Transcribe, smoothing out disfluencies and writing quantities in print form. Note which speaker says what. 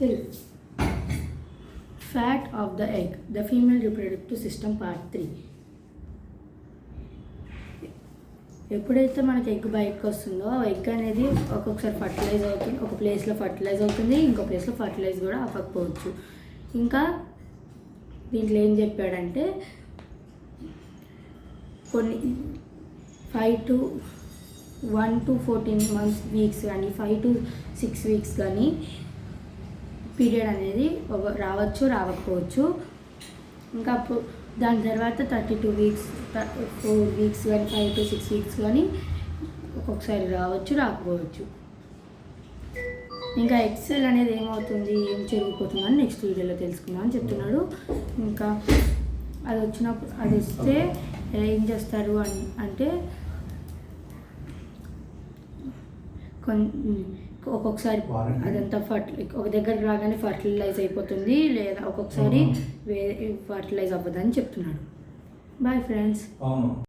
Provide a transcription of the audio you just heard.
Speaker 1: Telugu. Fat of the egg, the female reproductive system part 3. ఎప్పుడైతే మనకి egg బయటకు వస్తుందో ఎగ్ అనేది ఒక్కొక్కసారి ఫర్టిలైజ్ అవుతుంది, ఒక ప్లేస్లో ఫర్టిలైజ్ అవుతుంది, ఇంకో ప్లేస్లో ఫర్టిలైజ్ కూడా అవ్వకపోవచ్చు. ఇంకా దీంట్లో ఏం చెప్పాడంటే కొన్ని 1 to 14 వీక్స్ కానీ 5 to 6 వీక్స్ కానీ పీరియడ్ అనేది రావచ్చు, రావకపోవచ్చు. ఇంకా దాని తర్వాత 32 వీక్స్ 4 వీక్స్ కానీ 5 to 6 వీక్స్ కానీ ఒక్కొక్కసారి రావచ్చు, రాకపోవచ్చు. ఇంకా ఎక్సెల్ అనేది ఏమవుతుంది, ఏం చెరిగిపోతుందని నెక్స్ట్ వీడియోలో తెలుసుకుందాం అని చెప్తున్నాడు. ఇంకా అది వచ్చినప్పుడు అది వస్తే ఏం చేస్తారు అంటే ఒక్కొక్కసారి అదంతా ఒక దగ్గరికి రాగానే ఫర్టిలైజ్ అయిపోతుంది, లేదా ఒక్కొక్కసారి ఫర్టిలైజ్ అవ్వదని చెప్తున్నాడు. Boy friends.